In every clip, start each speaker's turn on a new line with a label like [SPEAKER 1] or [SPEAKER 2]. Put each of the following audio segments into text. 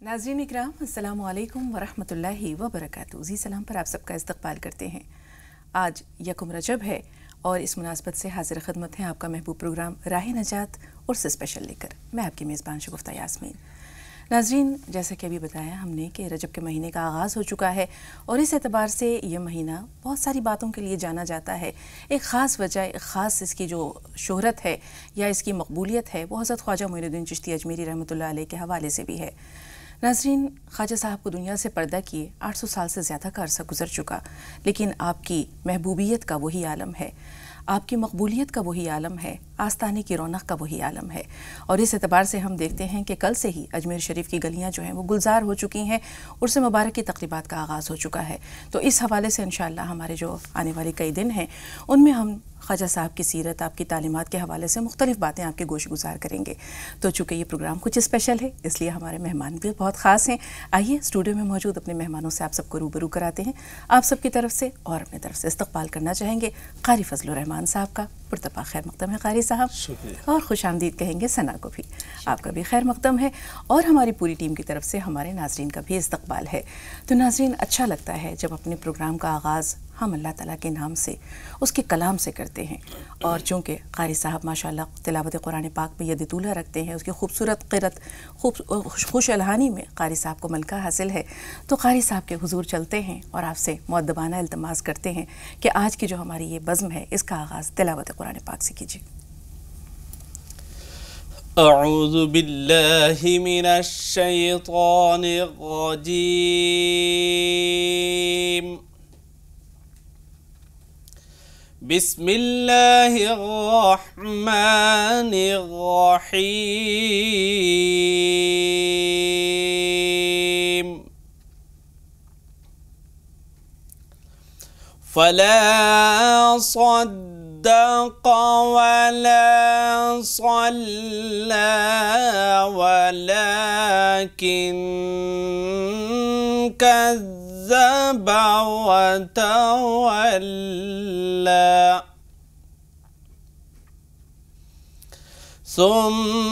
[SPEAKER 1] नाज़रीन इकराम, अस्सलामु अलैकुम वरहमतुल्लाहि वबरकातुहू। जी सलाम पर आप सबका इस्तकबाल करते हैं। आज यकुम रजब है और इस मुनासबत से हाजिर खिदमत है आपका महबूब प्रोग्राम राह नजात उर्स स्पेशल लेकर। मैं आपकी मेज़बान शगुफ्ता यास्मीन। नाज़रीन, जैसा कि अभी बताया हमने कि रजब के महीने का आगाज़ हो चुका है और इस एतबार से ये महीना बहुत सारी बातों के लिए जाना जाता है। एक ख़ास वजह, एक ख़ास इसकी जो शोहरत है या इसकी मकबूलियत है वो हज़रत ख्वाजा मोइनुद्दीन चिश्ती अजमेरी रहमतुल्लाह अलैह के हवाले से भी है। नाज़रीन, ख्वाजा साहब को दुनिया से पर्दा किए 800 साल से ज़्यादा का अरसा गुजर चुका, लेकिन आपकी महबूबियत का वही आलम है, आपकी मकबूलियत का वही आलम है, आस्ताने की रौनक का वही आलम है। और इस एतबार से हम देखते हैं कि कल से ही अजमेर शरीफ की गलियां जो हैं वो गुलजार हो चुकी हैं, उर्स मुबारक की तक़रीबात का आगाज़ हो चुका है। तो इस हवाले से इंशाअल्लाह हमारे जो आने वाले कई दिन हैं उनमें हम ख्वाजा साहब की सीरत, आपकी तालीमात के हवाले से मुख्तलिफ़ बातें आपके गोश गुजार करेंगे। तो चूँकि ये प्रोग्राम कुछ स्पेशल है इसलिए हमारे मेहमान भी बहुत ख़ास हैं। आइए स्टूडियो में मौजूद अपने मेहमानों से आप सबको रूबरू कराते हैं। आप सबकी तरफ से और अपनी तरफ से इस्तकबाल करना चाहेंगे क़ारी फजलुर रहमान साहब का। पुरतपा खैर मक़दम है क़ारी साहब, और खुश आमदीद कहेंगे सना को भी, आपका भी खैर मक़दम है। और हमारी पूरी टीम की तरफ से हमारे नाज़रीन का भी इस्तकबाल है। तो नाज़रीन, अच्छा लगता है जब अपने प्रोग्राम का आगाज़ हम अल्लाह ताला के नाम से, उसके कलाम से करते हैं। और चूँकि क़ारी साहब माशाअल्लाह तिलावत कुरान पाक में यद तूला रखते हैं, उसकी खूबसूरत क़िरत, खुश अलहानी में क़ारी साहब को मलका हासिल है। तो क़ारी साहब के हुजूर चलते हैं और आपसे मुअद्दबाना इल्तिमास करते हैं कि आज की जो हमारी ये बज़्म है इसका आगाज़ तिलावत कुरान पाक से कीजिए।
[SPEAKER 2] अऊज़ु बिल्लाहि मिनश शैतानिर रजीम। बिस्मिल्लाहिर्रहमानिर्रहीम। फला सद्दक़ वला सल्ला वलाकिन कज़्ज़ब वतवल्ला सुम्म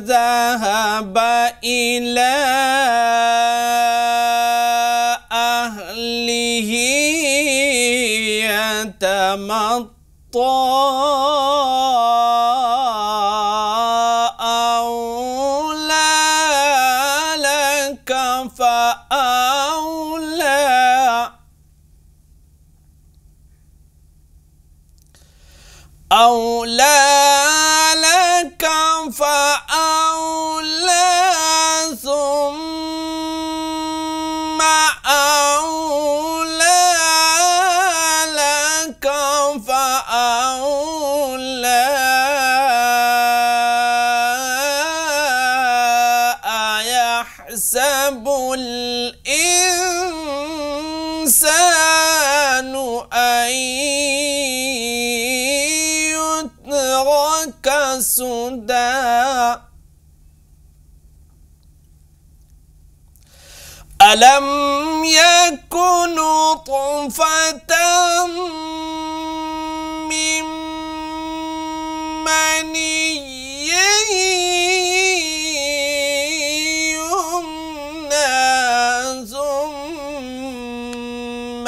[SPEAKER 2] ज़हब इला अहलिही यतमत्ता। औला लक फ़अौला। औला लक फ़अौला सुम्म औला लक फ़अौला। अयहसबुल इंसानु अन सुदा। अलम यकुन नुत्फ़तम मिन मनिय्यिन युमना सुम्म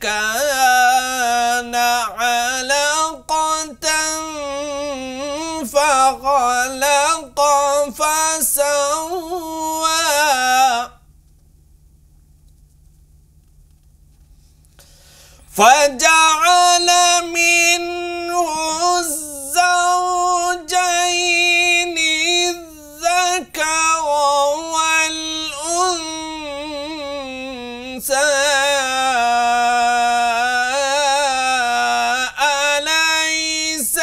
[SPEAKER 2] काना अलक़तन फ़ख़लक़ फ़सव्वा। फजअल मिन्हु الزوجين الذكر والأنثى। أليس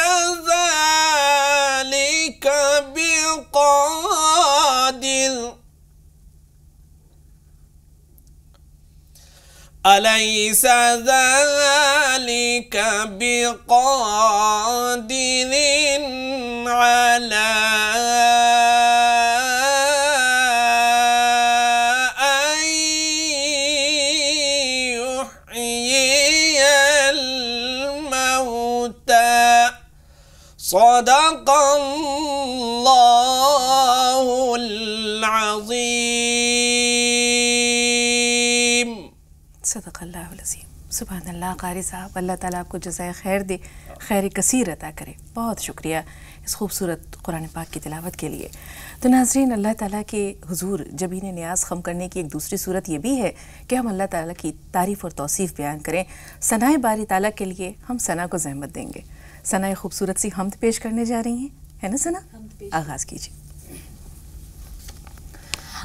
[SPEAKER 2] ذلك بقادر أليس ذلك بقادر على أن يحيي الموتى صدق الله
[SPEAKER 1] صدق اللہ العظیم. سبحان اللہ. قاری صاحب اللہ تعالیٰ آپ کو جزائے خیر دے, خیر کثیر عطا کرے. بہت شکریہ اس خوبصورت قرآن پاک کی تلاوت کے لیے. تو ناظرین, اللہ تعالیٰ کے حضور جبین نیاز خم کرنے کی ایک دوسری صورت یہ بھی ہے کہ ہم اللہ تعالیٰ کی تعریف اور توصیف بیان کریں. ثنائے باری تعالیٰ کے لیے ہم ثنا کو زحمت دیں گے. ثنائے خوبصورت سی حمد پیش کرنے جا رہی ہیں, ہے نا ثنا؟ آغاز کیجیے.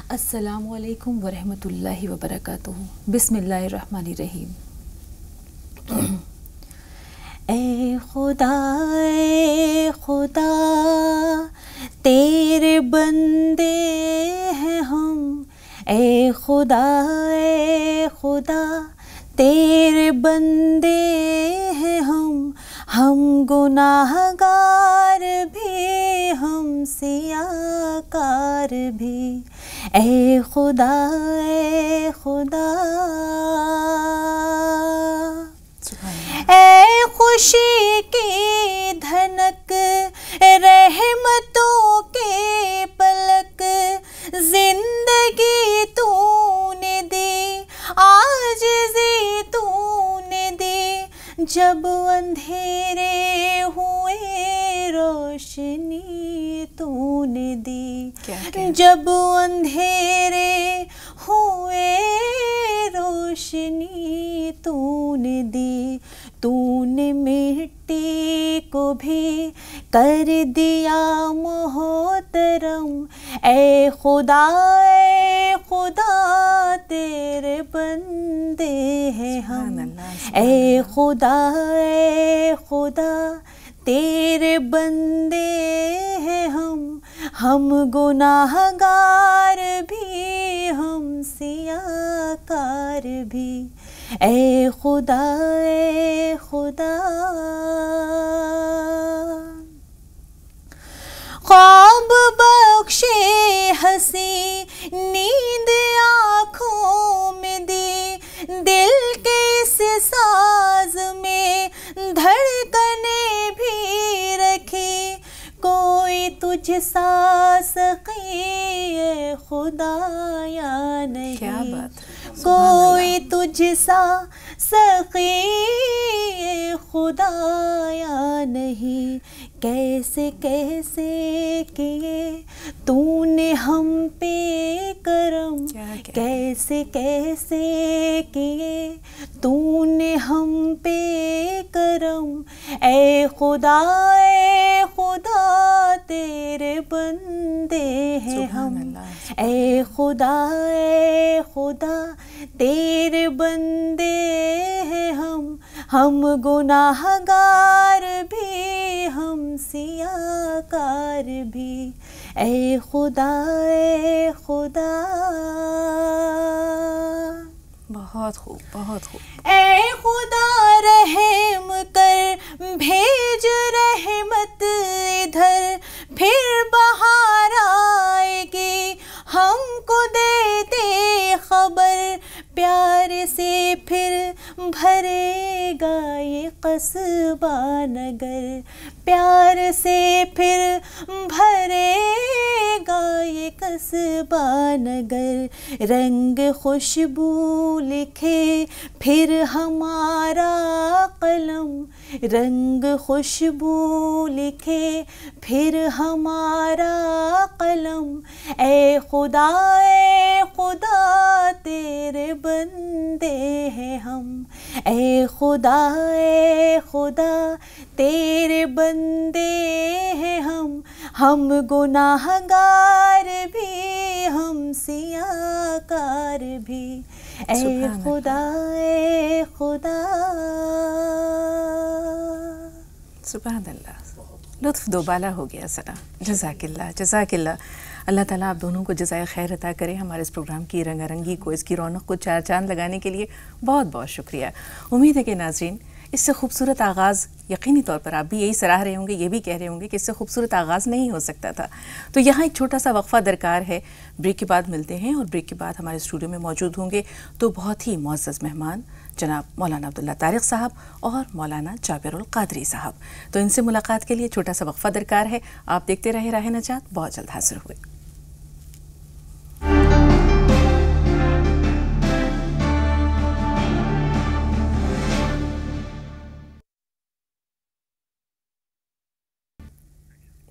[SPEAKER 3] السلام علیکم ورحمۃ اللہ وبرکاتہ. بسم اللہ الرحمن الرحیم. اے خدا تیرے بندے ہیں ہم. اے خدا تیرے بندے ہیں ہم گناہ گار بھی, ہم سیاہ کار بھی. اے خدا اے خوشی کی دھنک, رحمتوں کے پلک, زندگی تو نے دی, عاجزی تو نے دی. جب اندھیرے ہوئے روشنی تو نے دی. جب اندھیرے ہوئے روشنی تو نے دی. تو نے مٹی کو بھی کر دیا محترم. اے خدا تیرے بندے ہیں ہم. اے خدا تیرے بندے ہیں ہم گناہ گار بھی, ہم سیاہ کار بھی. اے خدا خواب بخشے ہنسی نیند آنکھوں میں دی. دل کے اس ساز میں دھڑکنے بھی رکھی. کوئی تجھ سا سخی اے خدا یا نہیں.
[SPEAKER 1] کیا بات.
[SPEAKER 3] کوئی تجھ سا سخی اے خدا یا نہیں. کیسے کیے تو نے ہم پہ کرم. کیسے کیے تو نے ہم پہ کرم. اے خدا تیرے بندے ہیں ہم. اے خدا تیرے بندے ہیں ہم گناہ گار بھی, ہم سیاہ کار بھی. اے خدا
[SPEAKER 1] بہت خوب, بہت خوب.
[SPEAKER 3] اے خدا رحم کر بھیج رحمت ادھر, پھر بہار آئے گی ہم کو دے دے خبر. پیار سے پھر بھرے گا یہ قصبہ نگر. پیار سے پھر بھرے گا یہ قصبہ نگر. رنگ خوشبو لکھے پھر ہمارا قلم. رنگ خوشبو لکھے پھر ہمارا قلم. اے خدا تیرے بندے ہیں ہم. اے خدا تیرے بندے ہیں ہم گناہ گار بھی, ہم سیاہ کار بھی. اے خدا
[SPEAKER 1] سبحان اللہ. لطف دوبالا ہو گیا ثنا. جزاک اللہ. اللہ تعالیٰ آپ دونوں کو جزائے خیر عطا کرے. ہمارے اس پروگرام کی رنگا رنگی کو, اس کی رونق کو چار چاند لگانے کے لیے بہت بہت شکریہ. امید ہے کہ ناظرین اس سے خوبصورت آغاز یقینی طور پر آپ بھی یہی سراہ رہے ہوں گے, یہ بھی کہہ رہے ہوں گے کہ اس سے خوبصورت آغاز نہیں ہو سکتا تھا. تو یہاں ایک چھوٹا سا وقفہ درکار ہے. بریک کے بعد ملتے ہیں, اور بریک کے بعد ہمارے اسٹوڈیو میں موجود ہوں گے تو بہت ہی معزز مہمان جناب مولانا عبداللہ طارق صاحب اور مولانا جابر القادری صاحب. تو ان سے ملاقات کے لیے چھوٹا سا وقفہ درکار ہے. آپ دیکھتے رہے راہ نجات. بہت جلد حاضر ہوئے.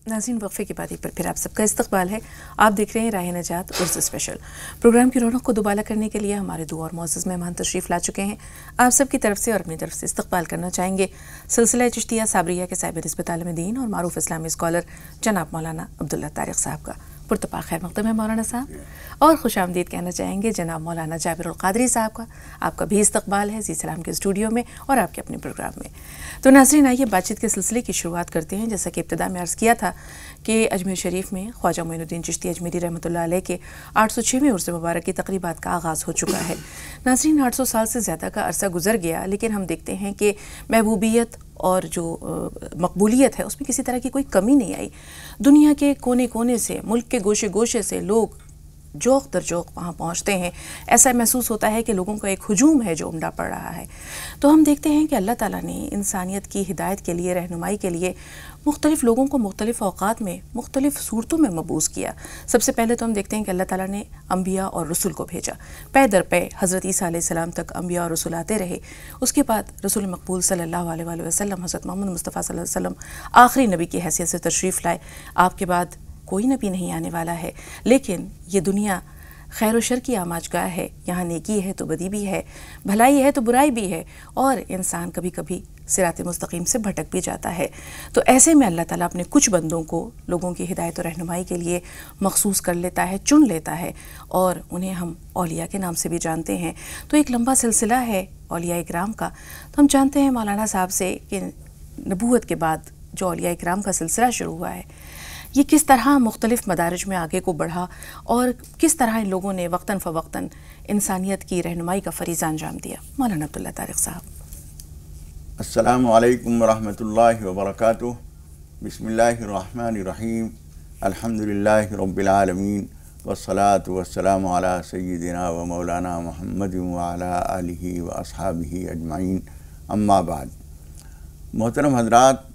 [SPEAKER 1] नाज़रीन, वक्फे के बाद एक बार फिर आप सबका इस्तकबाल है। आप देख रहे हैं राह नजात उर्स स्पेशल। प्रोग्राम की रौनक को दोबारा करने के लिए हमारे दो और मौजूद मेहमान तशरीफ़ ला चुके हैं। आप सबकी तरफ से और अपनी तरफ से इस्तकबाल करना चाहेंगे सिलसिला चिश्तिया साबरिया के साहिब निस्बत आलिम दीन और मारूफ इस्लामी स्कॉलर जनाब मौलाना अब्दुल्ला तारिक साहब का। पुरतपा खैर मक़दम है मौलाना साहब, और खुशामदीद कहना चाहेंगे जनाब मौलाना जाबिरुल क़ादरी साहब का। आपका भी इस्तकबाल है जी सलाम के स्टूडियो में और आपके अपने प्रोग्राम में। तो नाज़रीन, आइए बातचीत के सिलसिले की शुरुआत करते हैं। जैसा कि इब्तिदा में अर्ज़ किया था कि अजमेर शरीफ में ख्वाजा मोइनुद्दीन चिश्ती अजमेरी रहमतुल्लाह अलैह के 806वें उर्स मुबारक की तक़रीबात का आगाज़ हो चुका है। नाज़रीन, 800 साल से ज़्यादा का अरसा गुजर गया, लेकिन हम देखते हैं कि महबूबियत और जो मकबूलियत है उसमें किसी तरह की कोई कमी नहीं आई। दुनिया के कोने कोने से, मुल्क के गोशे गोशे से लोग जोक दर जोक वहाँ पहुँचते हैं। ऐसा महसूस होता है कि लोगों का एक हुजूम है जो उमड़ा पड़ रहा है। तो हम देखते हैं कि अल्लाह ताला ने इंसानियत की हिदायत के लिए, रहनुमाई के लिए मुख्तलिफ़ लोगों को मुख्तलिफ़ औक़ात में मुख्तलिफ़ सूरतों में मबूस किया। सबसे पहले तो हम देखते हैं कि अल्लाह ताला ने अम्बिया और रसूल को भेजा। पै दर पै हज़रत ईसा अलैहिस्सलाम तक अम्बिया और रसूल आते रहे। उसके बाद रसूल मकबूल सल्लल्लाहु अलैहि वसल्लम हज़रत मोहम्मद मुस्तफ़ा सल्लल्लाहु अलैहि वसल्लम आखिरी नबी की हैसियत से तशरीफ़ लाए। आपके बाद कोई नबी नहीं आने वाला है, लेकिन ये दुनिया खैर व शर की आमाजगाह है। यहाँ नेकी है तो बदी भी है, भलाई है तो बुराई भी है, और इंसान कभी कभी सिरात मुस्तकीम से भटक भी जाता है। तो ऐसे में अल्लाह ताला अपने कुछ बंदों को लोगों की हिदायत और रहनुमाई के लिए मखसूस कर लेता है, चुन लेता है, और उन्हें हम औलिया के नाम से भी जानते हैं। तो एक लंबा सिलसिला है औलिया इकराम का। तो हम जानते हैं मौलाना साहब से कि नबूवत के बाद जो औलिया इकराम का सिलसिला शुरू हुआ है, ये किस तरह मुख्तलिफ़ मदारिज में आगे को बढ़ा और किस तरह इन लोगों ने वक्तन फ़वक्तन इंसानियत की रहनुमाई का फ़रीज़ा अंजाम दिया। मौलाना अब्दुल्ला तारिक साहब।
[SPEAKER 4] अस्सलामु अलैकुम वरहमतुल्लाहि वबरकातुहू। बिस्मिल्लाहिर्रहमानिर्रहीम। अल्हम्दुलिल्लाहि रब्बिल आलमीन वस्सलातु वस्सलामु अला सय्यिदिना व मौलाना मुहम्मदिन व अला आलिहि व अस्हाबिहि अजमाइन, अम्मा बाद। मोहतरम हज़रात,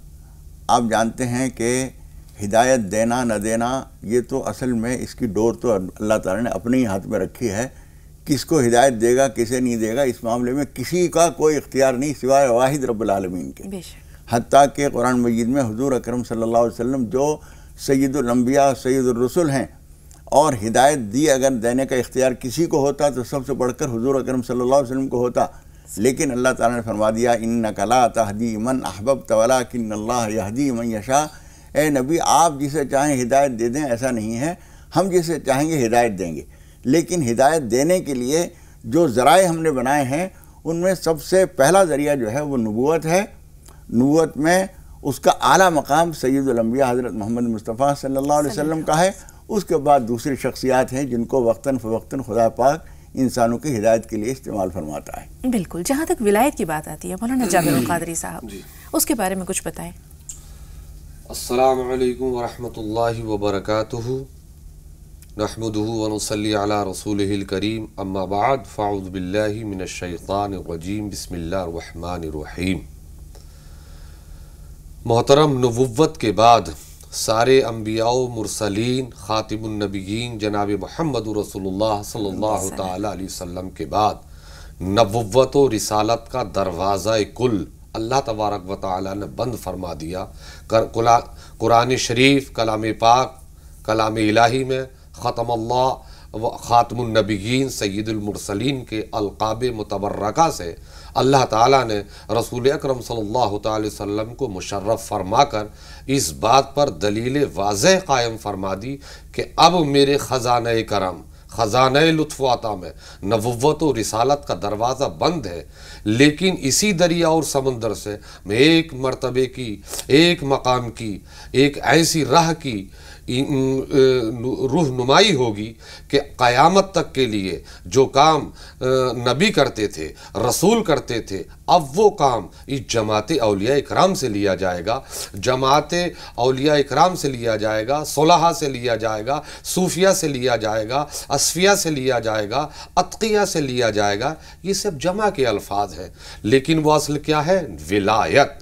[SPEAKER 4] आप जानते हैं कि हिदायत देना न देना, ये तो असल में इसकी डोर तो अल्लाह ताला ने अपने ही हाथ में रखी है। किसको हिदायत देगा, किसे नहीं देगा, इस मामले में किसी का कोई इख्तियार नहीं सिवाय वाहिद रब्बुल आलमीन के। हत्ता कि कुरान मजीद में हुजूर अकरम सल्लल्लाहु अलैहि वसल्लम जो सय्यदुल अंबिया सय्यदुर रसूल हैं, और हिदायत दी अगर देने का इख्तियार किसी को होता तो सबसे बढ़कर हुजूर अकरम सल्लल्लाहु अलैहि वसल्लम को होता। लेकिन अल्लाह ताला ने फरमा दिया, इन्नका ला तहदी मन अहबब्त वलाकिन्नल्लाह यहदी मन यशा। ए नबी, आप जिसे चाहें हिदायत दे दें, ऐसा नहीं है। हम जिसे चाहेंगे हिदायत देंगे, लेकिन हिदायत देने के लिए जो ज़राए हमने बनाए हैं उनमें सबसे पहला ज़रिया जो है वो नबूवत है। नबूवत में उसका आला मकाम सय्यदुल अंबिया हज़रत मोहम्मद मुस्तफ़ा सल्लल्लाहु अलैहि वसल्लम का है। उसके बाद दूसरी शख्सियात हैं जिनको वक्तन फ़वक्तन खुदा पाक इंसानों की हिदायत के लिए इस्तेमाल फरमाता है।
[SPEAKER 1] बिल्कुल। जहाँ तक विलायत की बात आती है, मौलाना जाबिरुल क़ादरी साहब, उसके बारे में कुछ बताएं।
[SPEAKER 5] अस्सलामु अलैकुम वरहमतुल्लाहि वबरकातुहू। नहमदुहु व नुसल्ली अला रसूलिहिल करीम, अम्मा बाद, फ़अऊज़ु बिल्लाहि मिनश शैतानिर रजीम, बिस्मिल्लाहिर रहमानिर रहीम। मोहतरम, नबुव्वत के बाद सारे अंबिया मुरसलीन ख़ातिमुन नबिय्यीन जनाब मुहम्मद रसूलुल्लाह सल्लल्लाहु तआला अलैहि वसल्लम के बाद नबुव्वत और रिसालत का दरवाज़ा कुल अल्लाह तबारक व तआला ने बंद फरमा दिया। कुरान शरीफ कलाम पाक कलाम इलाही में ख़तमल्लाह व ख़ातमुन नबिय्यीन सय्यिदुल मुरसलीन के अलक़ाब मुतबर्रका से अल्लाह ताला ने रसूल अकरम सल्लल्लाहु अलैहि वसल्लम को मुशर्रफ फरमाकर इस बात पर दलील वाज़ेह कायम फरमा दी कि अब मेरे ख़ज़ाने करम, ख़ज़ाने लुत्फ़ अता में नबुव्वत और रिसालत का दरवाज़ा बंद है। लेकिन इसी दरिया और समंदर से मैं एक मर्तबे की, एक मकाम की, एक ऐसी राह की रूहनुमाई होगी कि क़यामत तक के लिए जो काम नबी करते थे, रसूल करते थे, अब वो काम इस जमात औलिया इकराम से लिया जाएगा। जमात औलिया इकराम से लिया जाएगा, सुलहा से लिया जाएगा, सूफिया से लिया जाएगा, असफिया से लिया जाएगा, अतकिया से लिया जाएगा। ये सब जमा के अल्फाज हैं, लेकिन वो असल क्या है? विलायत।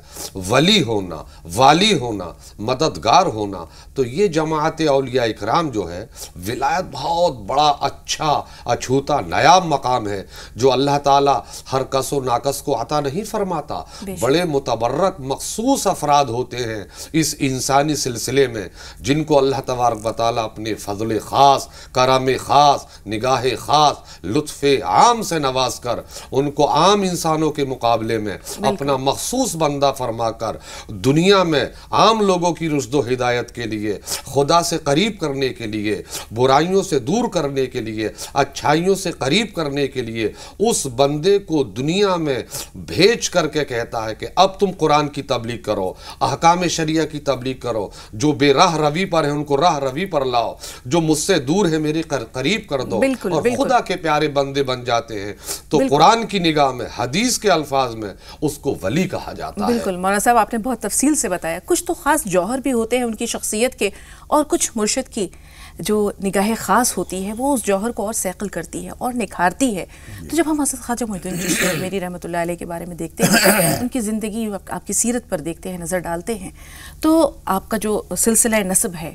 [SPEAKER 5] ولی ہونا، والی ہونا، مددگار ہونا، تو یہ جماعت اولیاء اکرام جو ہے ولایت بہت بڑا اچھا اچھوتا نایاب مقام ہے جو اللہ تعالیٰ ہر کس و ناکس کو عطا نہیں فرماتا. بڑے متبرک مخصوص افراد ہوتے ہیں اس انسانی سلسلے میں جن کو اللہ تبارک و تعالیٰ اپنے فضل خاص، کرم خاص، نگاہ خاص، لطف عام سے نواز کر ان کو عام انسانوں کے مقابلے میں اپنا مخصوص بندہ فرما کر دنیا میں عام لوگوں کی رشد و ہدایت کے لیے، خدا سے قریب کرنے کے لیے، برائیوں سے دور کرنے کے لیے، اچھائیوں سے قریب کرنے کے لیے اس بندے کو دنیا میں بھیج کر کے کہتا ہے کہ اب تم قرآن کی تبلیغ کرو، احکام شریعہ کی تبلیغ کرو، جو بے راہ روی پر ہیں ان کو راہ روی پر لاؤ، جو مجھ سے دور ہے میرے قریب کر دو، اور خدا کے پیارے بندے بن جاتے ہیں. تو قرآن کی نگاہ میں، حدیث کے الفاظ میں اس کو ولی کہا جاتا ہے.
[SPEAKER 1] بالکل مولانا صاحب، آپ نے بہت تفصیل سے بتایا. کچھ تو خاص جوہر بھی ہوتے ہیں ان کی شخصیت کے، اور کچھ مرشد کی جو نگاہ خاص ہوتی ہے وہ اس جوہر کو اور سیقل کرتی ہے اور نکھارتی ہے. تو جب ہم حضرت خواجہ معین الدین چشتی میری رحمۃ اللہ علیہ کے بارے میں دیکھتے ہیں، ان کی زندگی، آپ کی سیرت پر دیکھتے ہیں، نظر ڈالتے ہیں، تو آپ کا جو سلسلہ نسب ہے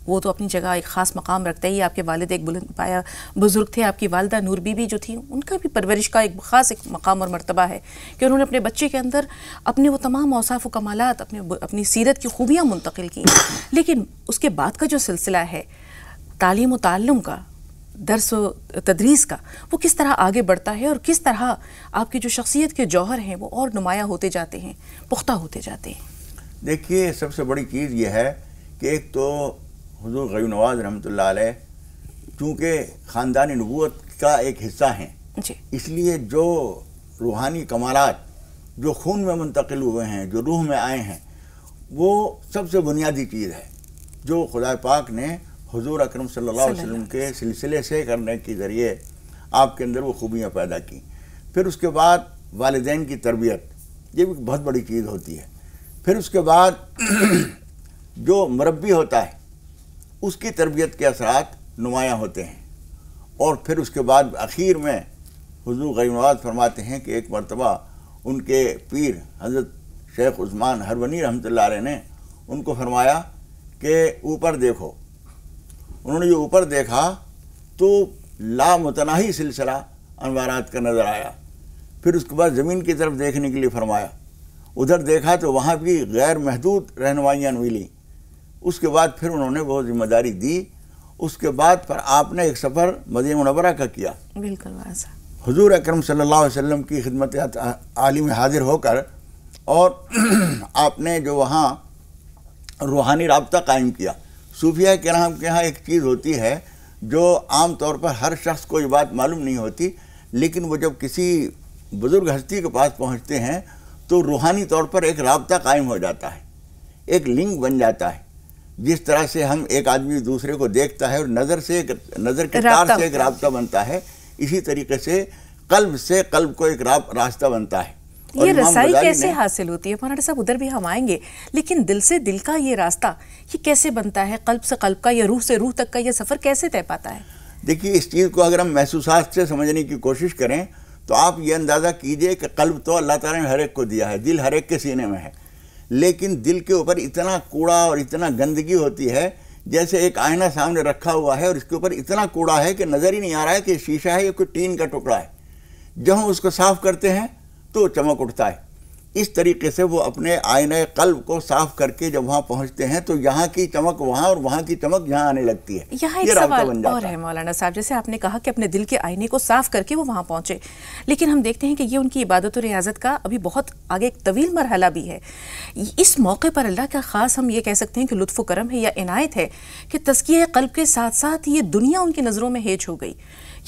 [SPEAKER 1] وہ تو اپنی جگہ ایک خاص مقام رکھتا ہی. آپ کے والد ایک بلند پایا بزرگ تھے، آپ کی والدہ نور بی بی جو تھی ان کا بھی پرورش کا ایک خاص ایک مقام اور مرتبہ ہے کہ انہوں نے اپنے بچے کے اندر اپنے وہ تمام اوصاف و کمالات، اپنی سیرت کی خوبیاں منتقل کی. لیکن اس کے بعد کا جو سلسلہ ہے تعلیم و تعلم کا، درس و تدریس کا، وہ کس طرح آگے بڑھتا ہے اور کس طرح آپ کی جو شخصیت کے جوہر ہیں وہ اور نمایاں ہوتے جاتے ہیں، پختہ ہوتے جاتے ہیں.
[SPEAKER 4] دیکھیے، سب سے بڑی چیز یہ ہے کہ ایک تو حضور غیور نواز رحمۃ اللہ علیہ چونکہ خاندانی نبوت کا ایک حصہ ہیں، اس لیے جو روحانی کمالات جو خون میں منتقل ہوئے ہیں، جو روح میں آئے ہیں، وہ سب سے بنیادی چیز ہے جو خدا پاک نے حضور اکرم صلی اللہ علیہ وسلم کے سلسلے سے کرنے کے ذریعے آپ کے اندر وہ خوبیاں پیدا کی. پھر اس کے بعد والدین کی تربیت، یہ بھی بہت بڑی چیز ہوتی ہے. پھر اس کے بعد جو مربی ہوتا ہے اس کی تربیت کے اثرات نمایاں ہوتے ہیں. اور پھر اس کے بعد اخیر میں حضور غیور نواز فرماتے ہیں کہ ایک مرتبہ ان کے پیر حضرت شیخ عثمان ہرونی رحمۃ اللہ علیہ نے ان کو فرمایا کہ اوپر دیکھو. انہوں نے جو اوپر دیکھا تو لامتناہی سلسلہ انوارات کا نظر آیا. پھر اس کے بعد زمین کی طرف دیکھنے کے لیے فرمایا، ادھر دیکھا تو وہاں بھی غیر محدود رہنمائیاں ملی. اس کے بعد پھر انہوں نے وہ ذمہ داری دی. اس کے بعد پھر آپ نے ایک سفر مدینہ منورہ کا کیا.
[SPEAKER 1] بالکل
[SPEAKER 4] حضور اکرم صلی اللہ علیہ وسلم کی خدمت عالی میں حاضر ہو کر، اور آپ نے جو وہاں روحانی رابطہ قائم کیا. صوفیہ کرام کے ہاں ایک چیز ہوتی ہے جو عام طور پر ہر شخص کو یہ بات معلوم نہیں ہوتی، لیکن وہ جب کسی بزرگ ہستی کے پاس پہنچتے ہیں تو روحانی طور پر ایک رابطہ قائم ہو جاتا ہے، ایک لنک بن جاتا ہے. جس طرح سے ہم ایک آدمی دوسرے کو دیکھتا ہے اور نظر کے تار سے ایک رابطہ بنتا ہے، اسی طریقے سے قلب کو ایک راستہ بنتا ہے.
[SPEAKER 1] یہ رسائی کیسے حاصل ہوتی ہے مولانا صاحب؟ ادھر بھی ہم آئیں گے، لیکن دل سے دل کا یہ راستہ یہ کیسے بنتا ہے؟ قلب سے قلب کا یا روح سے روح تک کا یہ سفر کیسے طے پاتا ہے؟
[SPEAKER 4] دیکھیے، اس چیز کو اگر ہم محسوسات سے سمجھنے کی کوشش کریں تو آپ یہ اندازہ کیجئے کہ قلب تو اللہ تعالیٰ نے ہر ایک کو دیا ہے، دل ہر ایک کے سینے میں ہے، لیکن دل کے اوپر اتنا کوڑا اور اتنا گندگی ہوتی ہے جیسے ایک آئینہ سامنے رکھا ہوا ہے اور اس کے اوپر اتنا کوڑا ہے کہ نظر ہی نہیں آ رہا ہے کہ شیشہ ہے یا کوئی ٹین کا ٹکڑا ہے. جب ہم اس کو صاف کرتے ہیں تو چمک اٹھتا ہے. اس طریقے سے وہ اپنے آئینہ قلب کو صاف کر کے جب وہاں پہنچتے ہیں تو یہاں کی چمک وہاں اور وہاں کی چمک یہاں آنے لگتی ہے.
[SPEAKER 1] یہاں ایک سوال اور ہے مولانا صاحب، جیسے آپ نے کہا کہ اپنے دل کے آئینے کو صاف کر کے وہ وہاں پہنچے، لیکن ہم دیکھتے ہیں کہ یہ ان کی عبادت و ریاضت کا ابھی بہت آگے ایک طویل مرحلہ بھی ہے. اس موقع پر اللہ کا خاص ہم یہ کہہ سکتے ہیں کہ لطف و کرم ہے یا عنایت ہے کہ تزکیہ قلب کے ساتھ ساتھ یہ دنیا ان کی نظروں میں ہیج ہو گئی.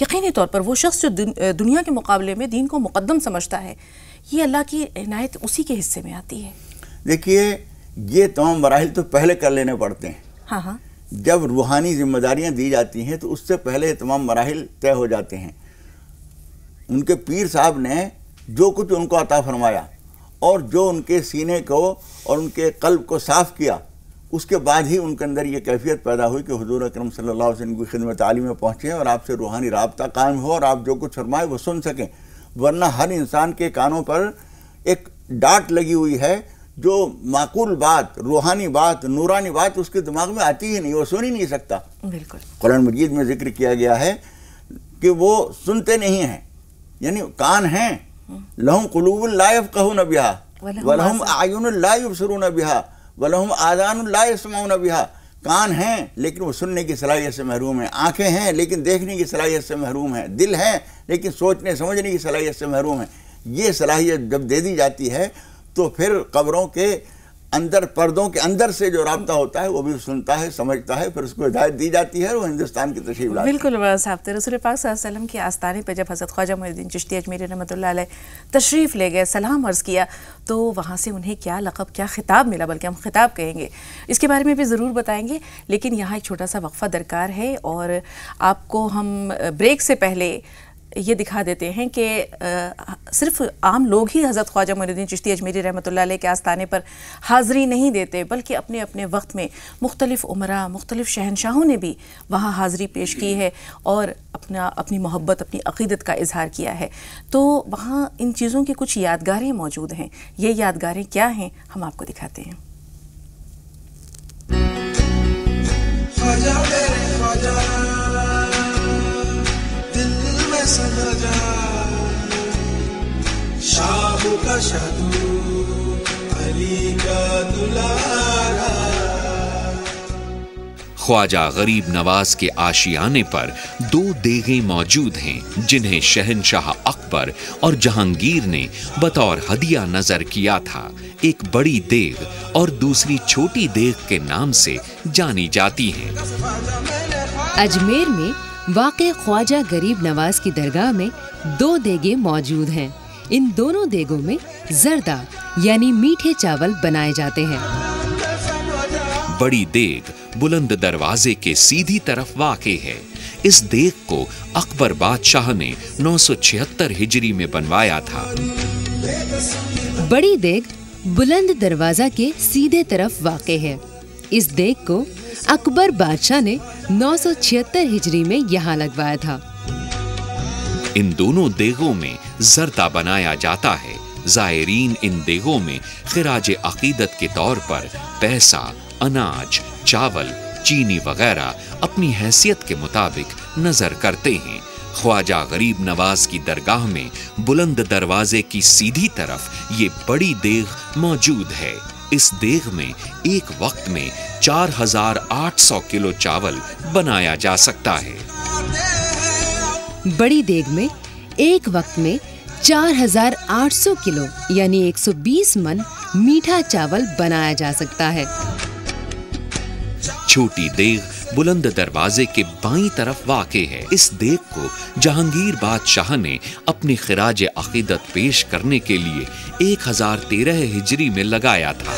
[SPEAKER 1] یقینی طور پر وہ شخص جو دنیا کے مقابلے میں دین کو مقدم سمجھتا ہے، یہ اللہ کی عنایت اسی کے حصے میں آتی ہے.
[SPEAKER 4] دیکھیے، یہ تمام مراحل تو پہلے کر لینے پڑتے ہیں.
[SPEAKER 1] ہاں
[SPEAKER 4] جب روحانی ذمہ داریاں دی جاتی ہیں تو اس سے پہلے تمام مراحل طے ہو جاتے ہیں. ان کے پیر صاحب نے جو کچھ ان کو عطا فرمایا اور جو ان کے سینے کو اور ان کے قلب کو صاف کیا، اس کے بعد ہی ان کے اندر یہ کیفیت پیدا ہوئی کہ حضور اکرم صلی اللہ علیہ وسلم کی خدمت عالی میں پہنچے اور آپ سے روحانی رابطہ قائم ہو اور آپ جو کچھ فرمائے وہ سن سکیں. ورنہ ہر انسان کے کانوں پر ایک ڈاٹ لگی ہوئی ہے جو معقول بات، روحانی بات، نورانی بات اس کے دماغ میں آتی ہی نہیں، وہ سن ہی نہیں سکتا۔
[SPEAKER 1] بالکل
[SPEAKER 4] قرآن مجید میں ذکر کیا گیا ہے کہ وہ سنتے نہیں ہیں، یعنی کان ہیں، لہم قلوب لا یفقہون بہا ولہم اعین لا یبصرون بہا ولہم آذان لا یسمعون بہا، کان ہیں لیکن وہ سننے کی صلاحیت سے محروم ہیں، آنکھیں ہیں لیکن دیکھنے کی صلاحیت سے محروم ہیں، دل ہیں لیکن سوچنے سمجھنے کی صلاحیت سے محروم ہیں۔ یہ صلاحیت جب دے دی جاتی ہے تو پھر قبروں کے اندر، پردوں کے اندر سے جو رابطہ ہوتا ہے وہ بھی سنتا ہے، سمجھتا ہے، پھر اس کو ہدایت دی جاتی ہے، وہ ہندوستان کی تشریف لاتا ہے۔
[SPEAKER 1] بالکل صاحب، رسول پاک صلی اللہ علیہ وسلم کے آستانے پہ جب حضرت خواجہ معین الدین چشتی اجمیری رحمۃ اللہ علیہ تشریف لے گئے، سلام عرض کیا، تو وہاں سے انہیں کیا لقب، کیا خطاب ملا، بلکہ ہم خطاب کہیں گے، اس کے بارے میں بھی ضرور بتائیں گے، لیکن یہاں ایک چھوٹا سا وقفہ درکار ہے، اور آپ کو ہم بریک سے پہلے یہ دکھا دیتے ہیں کہ صرف عام لوگ ہی حضرت خواجہ معین الدین چشتی اجمیری رحمۃ اللہ علیہ کے آستانے پر حاضری نہیں دیتے، بلکہ اپنے اپنے وقت میں مختلف عمراء، مختلف شہنشاہوں نے بھی وہاں حاضری پیش کی ہے اور اپنی محبت، اپنی عقیدت کا اظہار کیا ہے۔ تو وہاں ان چیزوں کی کچھ یادگاریں موجود ہیں، یہ یادگاریں کیا ہیں ہم آپ کو دکھاتے ہیں۔
[SPEAKER 6] شاہ کا شادو علی کا دلارا۔
[SPEAKER 7] خواجہ غریب نواز کے آشیانے پر 2 دیگیں موجود ہیں جنہیں شہنشاہ اکبر اور جہانگیر نے بطور ہدیہ نظر کیا تھا۔ ایک بڑی دیگ اور دوسری چھوٹی دیگ کے نام سے جانی جاتی ہیں۔
[SPEAKER 8] اجمیر میں واقع خواجہ غریب نواز کی درگاہ میں 2 دیگیں موجود ہیں۔ ان دونوں دیگوں میں زردہ یعنی میٹھے چاول بنائے جاتے ہیں۔
[SPEAKER 7] بڑی دیگ بلند دروازے کے سیدھی طرف واقع ہے۔ اس دیگ کو اکبر بادشاہ نے 976 ہجری میں بنوایا تھا۔
[SPEAKER 8] بڑی دیگ بلند دروازہ کے سیدھے طرف واقع ہے۔ اس دیگ کو اکبر بادشاہ نے 976 ہجری میں یہاں لگوایا تھا۔
[SPEAKER 7] ان دونوں دیگوں میں زردہ بنایا جاتا ہے۔ زائرین ان دیگوں میں خراج عقیدت کے طور پر پیسہ، اناج، چاول، چینی وغیرہ اپنی حیثیت کے مطابق نظر کرتے ہیں۔ خواجہ غریب نواز کی درگاہ میں بلند دروازے کی سیدھی طرف یہ بڑی دیگ موجود ہے۔ اس دیگ میں ایک وقت میں 4800 کلو چاول بنایا جا سکتا ہے۔
[SPEAKER 8] بڑی دیگ میں ایک وقت میں 4800 کلو یعنی 120 من میٹھا چاول بنایا جا سکتا ہے۔
[SPEAKER 7] چھوٹی دیگ بلند دروازے کے بائیں طرف واقع ہے۔ اس دیگ کو جہانگیر بادشاہ نے اپنی خراج عقیدت پیش کرنے کے لیے 1013 ہجری میں لگایا تھا۔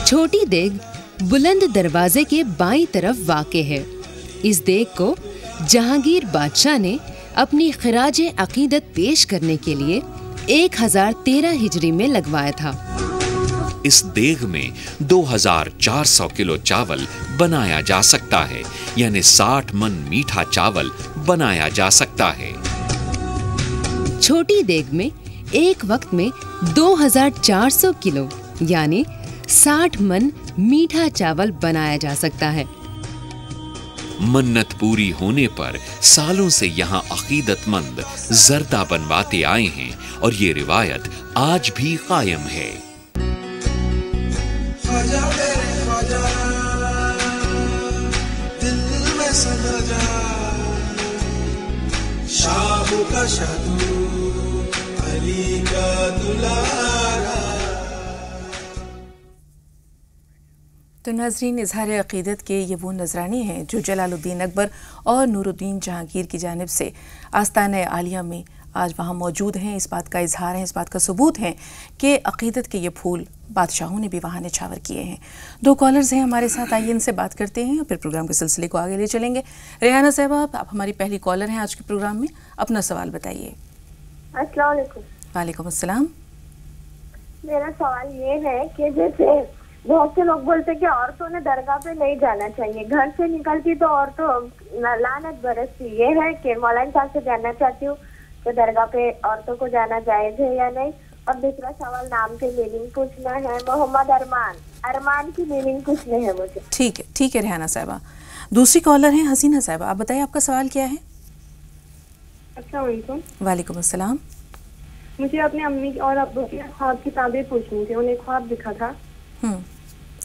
[SPEAKER 8] چھوٹی دیگ بلند دروازے کے بائیں طرف واقع ہے۔ اس دیگ کو جہانگیر بادشاہ نے اپنی خراج عقیدت پیش کرنے کے لیے 1013 ہجری میں لگوایا تھا۔
[SPEAKER 7] اس دیگ میں 2400 کلو چاول بنایا جا سکتا ہے، یعنی 60 من میٹھا چاول بنایا جا سکتا ہے۔
[SPEAKER 8] چھوٹی دیگ میں ایک وقت میں 2400 کلو یعنی 60 من میٹھا چاول بنایا جا سکتا ہے۔
[SPEAKER 7] منت پوری ہونے پر سالوں سے یہاں عقیدت مند زردہ بنواتے آئے ہیں اور یہ روایت آج بھی قائم ہے۔
[SPEAKER 6] شاہ کا شادو علی کا دلارا۔
[SPEAKER 1] تو ناظرین، اظہار عقیدت کے یہ وہ نذرانے ہیں جو جلال الدین اکبر اور نور الدین جہانگیر کی جانب سے آستانہ عالیہ میں آج وہاں موجود ہیں۔ اس بات کا اظہار ہے، اس بات کا ثبوت ہے کہ عقیدت کے یہ پھول بادشاہوں نے بھی وہاں نچھاور کیے ہیں۔ 2 کالرز ہیں ہمارے ساتھ، آئیے ان سے بات کرتے ہیں اور پھر پروگرام کے سلسلے کو آگے لے چلیں گے۔ ریحانہ صاحبہ، آپ ہماری پہلی کالر ہیں آج کے پروگرام میں، اپنا سوال بتائیے۔
[SPEAKER 9] السلام علیکم۔
[SPEAKER 1] وعلیکم السلام۔
[SPEAKER 9] میرا سوال یہ ہے کہ جیسے بہت سے لوگ بولتے کہ عورتوں نے درگاہ پہ نہیں جانا چاہیے، گھر سے نکلتی تو عورتوں لعنت برستی، یہ ہے کہ مولانا صاحب سے جاننا چاہتی ہوں کہ درگاہ پہ عورتوں کو جانا جائز ہے یا نہیں، اور دوسرا سوال نام کی میننگ پوچھنا ہے. محمد ارمان کی میننگ پوچھنے ہے مجھے.
[SPEAKER 1] ٹھیک ہے ریحانہ صاحبہ. دوسری کالر ہیں حسینہ صاحبہ. آپ بتائیے آپ کا سوال کیا ہے؟
[SPEAKER 10] السلام علیکم.
[SPEAKER 1] وعلیکم السلام.
[SPEAKER 10] مجھے اپنے امی اور ابو کی خواب کی تعبیر پوچھنی تھی. انہیں خواب دکھا تھا.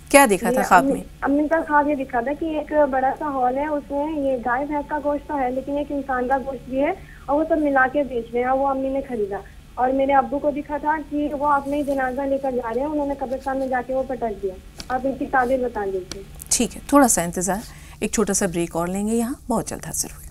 [SPEAKER 1] کیا دیکھا تھا خواب میں؟
[SPEAKER 10] امی کا خواب یہ دکھا تھا کہ ایک بڑا سا ہال ہے, اس میں یہ گائے بھینس کا گوشت تو ہے لیکن ایک انسان کا گوشت بھی ہے اور وہ سب ملا کے بیچ رہے ہیں. وہ امی نے خریدا. اور میرے ابو کو دکھا تھا کہ وہ اپنے جنازہ لے کر جا رہے ہیں, انہوں نے قبرستان میں جا کے وہ پٹک دیا. آپ ان کی تعبیر بتا دیجیے.
[SPEAKER 1] ٹھیک ہے, تھوڑا سا انتظار, ایک چھوٹا سا بریک اور لیں گے یہاں, بہت جلد حاضر ہوئے.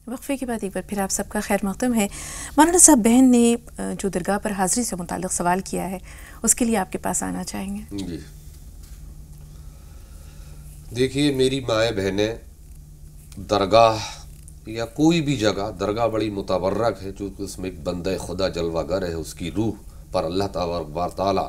[SPEAKER 1] وقفے کے بعد ایک بار پھر آپ سب کا خیر مقدم ہے. مولانا صاحب, بہن نے جو درگاہ پر حاضری سے متعلق سوال کیا ہے اس کے لیے آپ کے پاس آنا چاہیں گے.
[SPEAKER 5] جی دیکھیے, میری مائیں بہنیں درگاہ یا کوئی بھی جگہ, درگاہ بڑی متبرک ہے چونکہ اس میں ایک بندہ خدا جلوہ گر ہے, اس کی روح پر اللہ تعالیٰ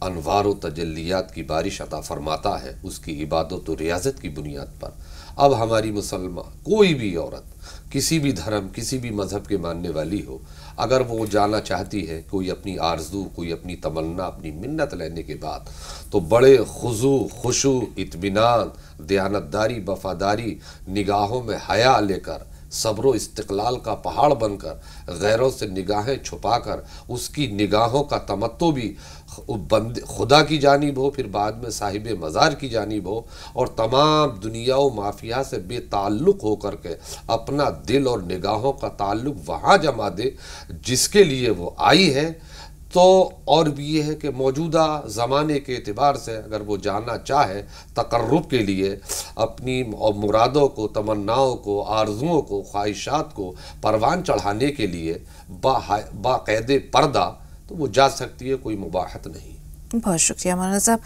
[SPEAKER 5] انوار و تجلیات کی بارش عطا فرماتا ہے اس کی عبادت و ریاضت کی بنیاد پر. اب ہماری مسلمان کوئی بھی عورت کسی بھی دھرم کسی بھی مذہب کے ماننے والی ہو, اگر وہ جانا چاہتی ہے کوئی اپنی آرزو, کوئی اپنی تمنا, اپنی منت لینے کے بعد, تو بڑے خشوع, اطمینان, دیانتداری, وفاداری, نگاہوں میں حیا لے کر, صبر و استقلال کا پہاڑ بن کر, غیروں سے نگاہیں چھپا کر, اس کی نگاہوں کا تمتع بھی خدا کی جانب ہو, پھر بعد میں صاحب مزار کی جانب ہو, اور تمام دنیا و مافیا سے بے تعلق ہو کر کے اپنا دل اور نگاہوں کا تعلق وہاں جما دے جس کے لیے وہ آئی ہے. تو اور بھی یہ ہے کہ موجودہ زمانے کے اعتبار سے اگر وہ جانا چاہے تقرب کے لیے, اپنی مرادوں کو, تمناؤں کو, آرزوؤں کو, خواہشات کو پروان چڑھانے کے لیے باقاعدہ پردہ, تو وہ جا سکتی ہے, کوئی مباحت نہیں.
[SPEAKER 1] بہت شکریہ مولانا صاحب.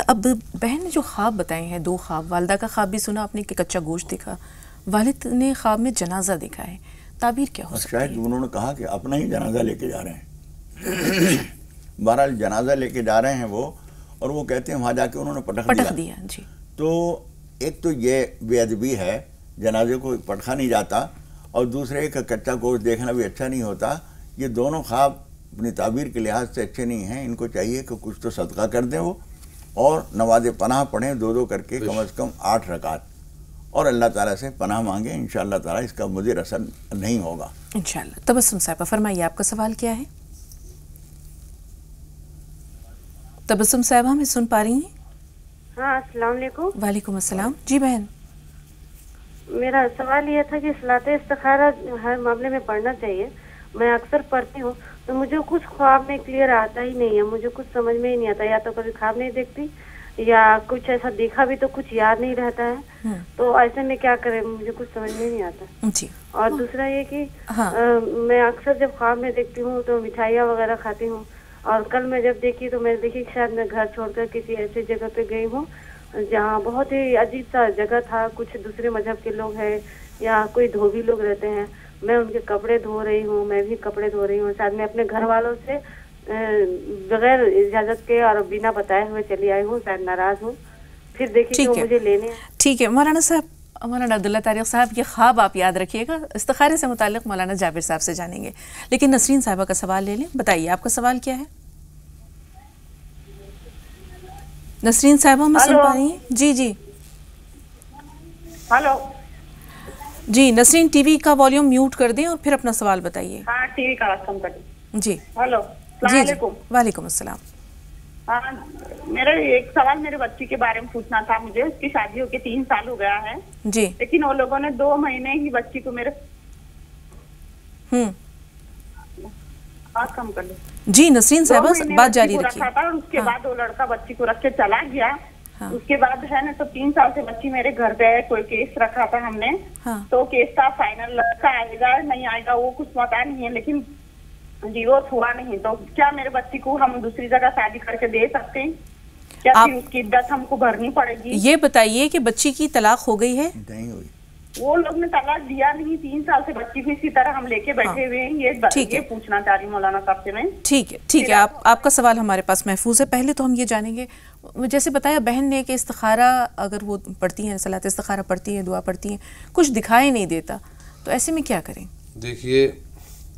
[SPEAKER 1] اب بہن نے جو خواب بتائے ہیں, 2 خواب, والدہ کا خواب بھی سنا آپ نے کہ کچا گوشت دیکھا, والد نے خواب میں جنازہ دیکھا ہے, تعبیر کیا ہو سکتی ہے؟
[SPEAKER 4] شاید انہوں نے کہا کہ اپنا ہی جنازہ لے کے جا رہے ہیں. بہرحال جنازہ لے کے جا رہے ہیں وہ, اور وہ کہتے ہیں وہاں جا کے انہوں نے پٹخ دیا.
[SPEAKER 1] جی,
[SPEAKER 4] تو ایک تو یہ بے ادبی ہے, جنازے کو پٹخا نہیں جاتا, اور دوسرے کا کچا گوشت دیکھنا بھی اچھا نہیں ہوتا. یہ دونوں خواب اپنی تعبیر کے لحاظ سے اچھے نہیں ہیں. ان کو چاہیے کہ کچھ تو صدقہ کر دیں وہ, اور نماز پناہ پڑھیں 2 کر کے, کم از کم 8 رکعات, اور اللہ تعالیٰ سے پناہ مانگیں. انشاءاللہ تعالیٰ اس کا مضر اثر نہیں ہوگا
[SPEAKER 1] انشاءاللہ. تبسم صاحبہ فرمائیے, آپ کا سوال کیا ہے؟ تبسم صاحبہ ہمیں سن پا رہی ہیں؟
[SPEAKER 10] ہاں, السلام علیکم.
[SPEAKER 1] وعلیکم السلام. جی بہن,
[SPEAKER 10] میرا سوال یہ تھا کہ صلاۃ استخارہ ہر معاملے میں پڑھنا چاہیے. میں اکثر پڑھتی ہوں تو مجھے کچھ خواب میں کلیئر آتا ہی نہیں ہے, مجھے کچھ سمجھ میں ہی نہیں آتا. یا تو کبھی خواب نہیں دیکھتی, یا کچھ ایسا دیکھا بھی تو کچھ یاد نہیں رہتا ہے. تو ایسے میں کیا کریں, مجھے کچھ سمجھ میں نہیں آتا.
[SPEAKER 1] جی.
[SPEAKER 10] اور دوسرا یہ کہ میں اکثر جب خواب میں دیکھتی ہوں تو مٹھائیاں وغیرہ کھاتی ہوں, اور کل میں جب دیکھی تو میں دیکھی شاید میں گھر چھوڑ کر کسی ایسی جگہ پہ گئی ہوں جہاں بہت ہی عجیب سا جگہ تھا. کچھ دوسرے مذہب کے لوگ ہیں یا کوئی دھوبی لوگ رہتے ہیں. میں ان کے کپڑے دھو رہی ہوں, میں بھی کپڑے دھو رہی ہوں. شاید میں اپنے گھر والوں سے بغیر اجازت کے اور بنا بتائے ہوئے چلی آئی ہوں, شاید ناراض ہوں. پھر دیکھی کہ مجھے لینے.
[SPEAKER 1] ٹھیک ہے مولانا صاحب, مولانا عبداللہ طارق صاحب, یہ خواب آپ یاد رکھیے گا. استخارے سے متعلق مولانا جابر صاحب سے جانیں گے, لیکن نسرین صاحبہ کا سوال لے لیں. بتائیے آپ کا سوال کیا ہے؟ نسرین صاحبہ ہمیں سن پا رہی ہیں؟ جی جی.
[SPEAKER 11] ہلو
[SPEAKER 1] جی نسرین, ٹی وی کا والیوم میوٹ کر دیں اور پھر اپنا سوال بتائیے.
[SPEAKER 11] ہاں, ٹی وی کا آواز کم کر دیں.
[SPEAKER 1] جی.
[SPEAKER 11] ہلو, السلام علیکم.
[SPEAKER 1] وعلیکم السلام.
[SPEAKER 11] ہاں, میرا ایک سوال میرے بچی کے بارے میں پوچھنا تھا مجھے. اس کی شادی ہو کے 3 سال ہو گیا ہے.
[SPEAKER 1] جی.
[SPEAKER 11] لیکن وہ لوگوں نے 2 مہینے ہی بچی کو میرے کم کر لیں.
[SPEAKER 1] جی نسرین صاحبہ, بات جاری رکھیے.
[SPEAKER 11] اس کے بعد وہ لڑکا بچی کو رکھ کے چلا گیا. اس کے بعد ہے نا, تو 3 سال سے بچی میرے گھر پہ ہے. کوئی کیس رکھا تھا ہم نے, تو کیس کا فائنل لڑکا آئے گا نہیں آئے گا وہ کچھ پتا نہیں ہے, لیکن ڈیورس ہوا نہیں. تو کیا میرے بچی کو ہم دوسری جگہ شادی کر کے دے سکتے ہیں, کیا اس کی عدت ہم کو بھرنی پڑے گی؟
[SPEAKER 1] یہ بتائیے کہ بچی کی طلاق ہو گئی ہے؟
[SPEAKER 4] نہیں ہوئی.
[SPEAKER 11] वो लोग ने तलाक दिया नहीं, 3 साल से बच्ची को इसी तरह हम लेके बैठे हुए हैं। ये पूछना चाह रही हूँ मौलाना साहब से मैं।
[SPEAKER 1] ठीक है, आपका सवाल हमारे पास महफूज है। पहले तो हम ये जानेंगे, जैसे बताया बहन ने कि इस्तिखारा अगर वो पढ़ती हैं, सलात इस्तिखारा पढ़ती हैं, दुआ पढ़ती हैं, कुछ दिखाई नहीं देता, तो ऐसे में क्या करें?
[SPEAKER 5] देखिए,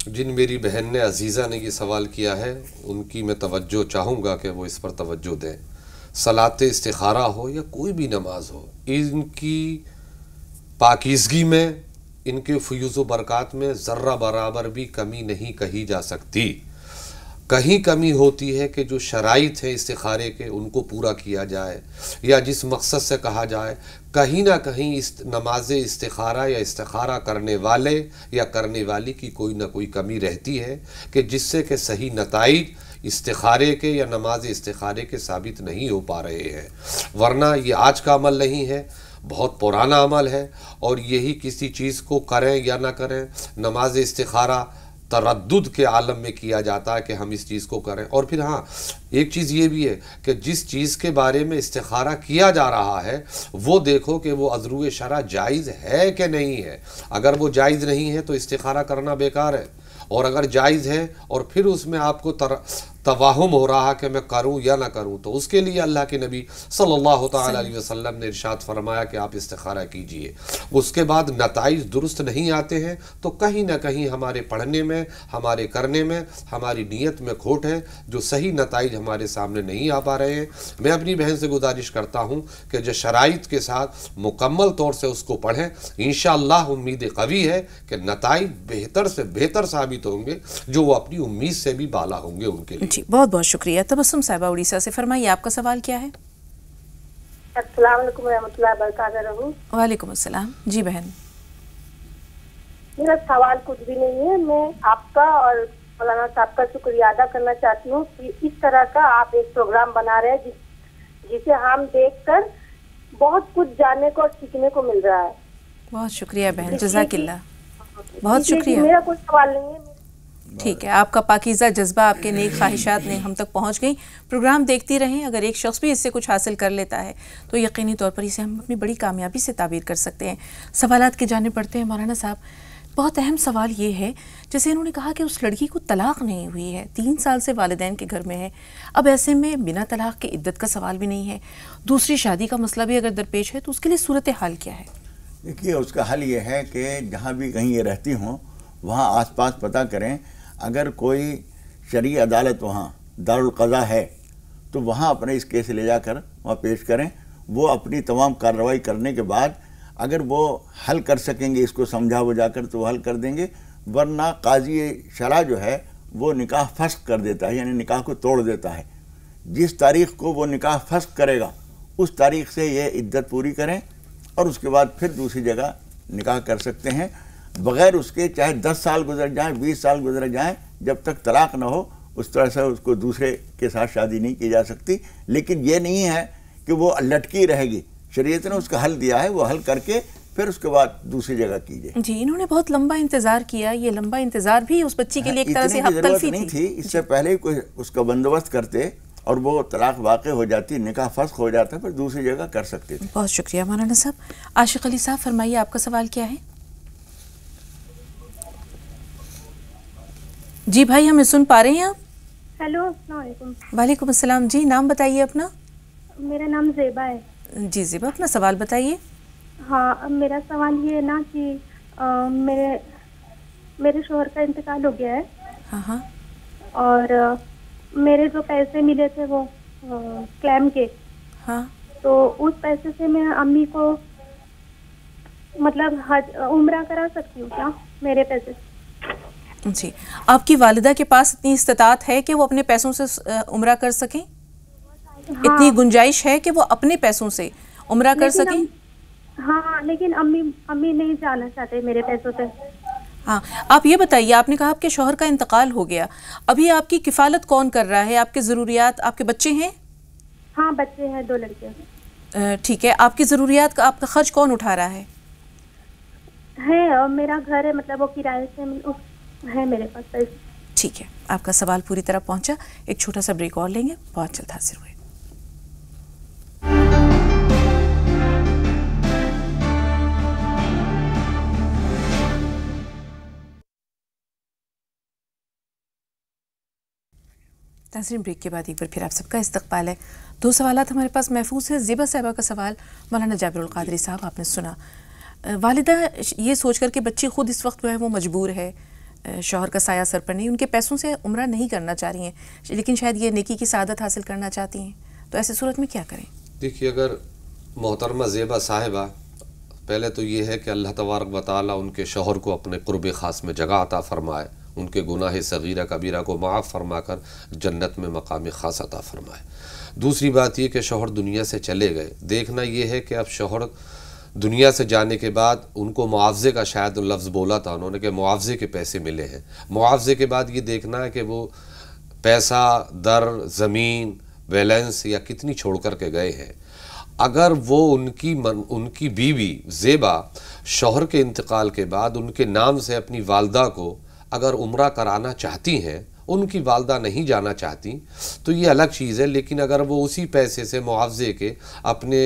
[SPEAKER 5] जिन मेरी बहन ने अजीज़ा ने ये सवाल किया है, उनकी मैं तवज्जो चाहूँगा कि वो इस पर तवज्जो दें। सलात इस्तिखारा हो या कोई भी नमाज हो, इनकी पाकीज़गी में, इनके फ़यूज़ व बरक़ात में ज़र्रा बराबर भी कमी नहीं कही जा सकती। कहीं कमी होती है कि जो शराइत है इस्तिखारे के, उनको पूरा किया जाए, या जिस मकसद से कहा जाए, कहीं ना कहीं इस नमाज इस्तिखारा या इस्तिखारा करने वाले या करने वाली की कोई ना कोई कमी रहती है कि जिससे कि सही नताइज इस्तिखारे के या नमाज इस्तिखारे के साबित नहीं हो पा रहे हैं। वरना ये आज का अमल नहीं है, बहुत पुराना अमल है, और यही किसी चीज़ को करें या ना करें, नमाज इस्तिखारा तरद्दुद के आलम में किया जाता है कि हम इस चीज़ को करें। और फिर हाँ, एक चीज़ ये भी है कि जिस चीज़ के बारे में इस्तिखारा किया जा रहा है वो देखो कि वो अज़रूए शरा जायज़ है कि नहीं है। अगर वो जायज़ नहीं है तो इस्तिखारा करना बेकार है, और अगर जायज़ है और फिर उसमें आपको तवाहुम हो रहा कि मैं करूं या ना करूं, तो उसके लिए अल्लाह के नबी सल्लल्लाहु तआला अलैहि वसल्लम ने इरशाद फरमाया कि आप इस्तिखारा कीजिए। उसके बाद नताइज दुरुस्त नहीं आते हैं तो कहीं ना कहीं हमारे पढ़ने में, हमारे करने में, हमारी नीयत में खोट है, जो सही नताइज हमारे सामने नहीं आ पा रहे हैं। मैं अपनी बहन से गुजारिश करता हूँ कि जो शराइत के साथ मुकम्मल तौर से उसको पढ़ें, इंशाअल्लाह उम्मीद कवी है कि नताइज बेहतर से बेहतर साबित होंगे, जो वो अपनी उम्मीद से भी बाला होंगे उनके लिए।
[SPEAKER 1] बहुत बहुत शुक्रिया। तबस्सुम साहिबा उड़ीसा से, फरमाइए आपका सवाल क्या है?
[SPEAKER 9] अस्सलाम वालेकुम रहमतुल्लाहि व बरकातहू।
[SPEAKER 1] वालेकुम अस्सलाम। जी बहन,
[SPEAKER 9] मेरा सवाल कुछ भी नहीं है, मैं आपका और मौलाना साहब का शुक्रिया अदा करना चाहती हूँ कि इस तरह का आप एक प्रोग्राम बना रहे हैं जिसे हम देखकर बहुत कुछ जानने को और सीखने को मिल रहा है।
[SPEAKER 1] बहुत शुक्रिया बहन, जज़ाकिल्लाह, बहुत शुक्रिया।
[SPEAKER 9] मेरा कोई सवाल नहीं है।
[SPEAKER 1] ठीक है, आपका पाकीज़ा जज्बा, आपके नेक ख्वाहिशात ने हम तक पहुंच गई। प्रोग्राम देखती रहें, अगर एक शख्स भी इससे कुछ हासिल कर लेता है तो यकीनी तौर पर इसे हम अपनी बड़ी कामयाबी से ताबीर कर सकते हैं। सवालात के जाने पड़ते हैं। मौलाना साहब, बहुत अहम सवाल ये है, जैसे इन्होंने कहा कि उस लड़की को तलाक नहीं हुई है, 3 साल से वालिदैन के घर में है, अब ऐसे में बिना तलाक के इद्दत का सवाल भी नहीं है, दूसरी शादी का मसला भी अगर दरपेश है, तो उसके लिए सूरत हाल क्या है?
[SPEAKER 4] देखिए, उसका हल ये है कि जहाँ भी कहीं ये रहती हों वहाँ आसपास पता करें, अगर कोई शरई अदालत वहाँ दारुल क़ज़ा है तो वहाँ अपने इस केस ले जाकर वहाँ पेश करें। वो अपनी तमाम कार्रवाई करने के बाद अगर वो हल कर सकेंगे, इसको समझा बुझाकर, तो वो हल कर देंगे, वरना काजी शरा जो है वो निकाह फस्ख कर देता है, यानी निकाह को तोड़ देता है। जिस तारीख़ को वो निकाह फस्ख करेगा उस तारीख़ से ये इद्दत पूरी करें और उसके बाद फिर दूसरी जगह निकाह कर सकते हैं, बग़ैर उसके चाहे 10 साल गुजर जाएं, 20 साल गुजर जाएं, जब तक तलाक न हो उस तरह से उसको दूसरे के साथ शादी नहीं की जा सकती। लेकिन ये नहीं है कि वो लटकी रहेगी, शरीयत ने उसका हल दिया है, वो हल करके फिर उसके बाद दूसरी जगह कीजिए।
[SPEAKER 1] जी, इन्होंने बहुत लंबा इंतज़ार किया, ये लंबा इंतज़ार भी उस बच्ची के लिए एक तरह से हक तलफी
[SPEAKER 4] नहीं थी। इससे पहले ही कोई उसका बंदोबस्त करते और वो तलाक वाक़ हो जाती, निकाह फस्ख हो जाता, फिर दूसरी जगह कर सकते थे।
[SPEAKER 1] बहुत शुक्रिया मौलाना साहब। आशिक अली साहब, फरमाइए आपका सवाल क्या है? जी भाई, हमें सुन पा रहे हैं आप?
[SPEAKER 12] हेलो, अस्सलाम वालेकुम।
[SPEAKER 1] वालेकुम अस्सलाम। जी, नाम बताइए अपना।
[SPEAKER 12] मेरा नाम ज़ेबा है।
[SPEAKER 1] जी ज़ेबा, अपना सवाल बताइए।
[SPEAKER 12] हाँ, मेरा सवाल ये है ना कि मेरे शोहर का इंतकाल हो गया है।
[SPEAKER 1] हाँ हाँ।
[SPEAKER 12] और मेरे जो पैसे मिले थे वो क्लेम के,
[SPEAKER 1] हाँ,
[SPEAKER 12] तो उस पैसे से मैं अम्मी को मतलब हज उम्रा करा सकती हूँ क्या, मेरे पैसे से?
[SPEAKER 1] जी, आपकी वालिदा के पास इतनी इस्तिताअत है कि वो अपने पैसों से उम्रा कर सकें? हाँ। इतनी गुंजाइश है कि वो अपने पैसों से उम्रा कर सकें?
[SPEAKER 12] हाँ, लेकिन अम्मी नहीं जाना चाहते मेरे पैसों से।
[SPEAKER 1] हाँ, आप ये बताइए, आपने कहा आपके शौहर का इंतकाल हो गया, अभी आपकी किफ़ालत कौन कर रहा है? आपके ज़रूरियात, आपके बच्चे हैं?
[SPEAKER 12] हाँ, बच्चे हैं, 2 लड़के।
[SPEAKER 1] ठीक है, आपकी ज़रूरियात का आपका खर्च कौन उठा रहा है?
[SPEAKER 12] और मेरा घर है, मतलब वो किराए से है मेरे पास पैसे।
[SPEAKER 1] ठीक है, आपका सवाल पूरी तरह पहुंचा। एक छोटा सा ब्रेक और लेंगे, बहुत जल्द हाजिर हुए। नाज़रीन, ब्रेक के बाद एक बार फिर आप सबका इस्तकबाल है। दो सवालात हमारे पास महफूज है। ज़ेबा साहिबा का सवाल, मौलाना जाबिरुल क़ादरी साहब आपने सुना, वालिदा ये सोच कर कि बच्ची ख़ुद इस वक्त जो है वो मजबूर है, शौहर का साया सर पर नहीं, उनके पैसों से उम्रा नहीं करना चाह रही हैं, लेकिन शायद ये नेकी की सआदत हासिल करना चाहती हैं, तो ऐसी सूरत में क्या करें?
[SPEAKER 5] देखिए, अगर मोहतरमा ज़ेबा साहिबा, पहले तो ये है कि अल्लाह तबारक व तआला उनके शौहर को अपने क़ुर्ब ख़ास में जगह अता फ़रमाए, उनके गुनाह सगीरा कबीरा को माफ़ फरमाकर जन्नत में मकाम ख़ास अता फ़रमाए। दूसरी बात ये कि शौहर दुनिया से चले गए, देखना ये है कि अब शौहर दुनिया से जाने के बाद उनको मुआवजे का शायद लफ्ज़ बोला था उन्होंने कि मुआवजे के पैसे मिले हैं। मुआवजे के बाद ये देखना है कि वो पैसा, दर, ज़मीन, बैलेंस या कितनी छोड़ कर के गए हैं। अगर वो उनकी बीवी ज़ेबा शौहर के इंतकाल के बाद उनके नाम से अपनी वालदा को अगर उम्रा कराना चाहती हैं, उनकी वालदा नहीं जाना चाहती तो ये अलग चीज़ है, लेकिन अगर वो उसी पैसे से मुआवजे के अपने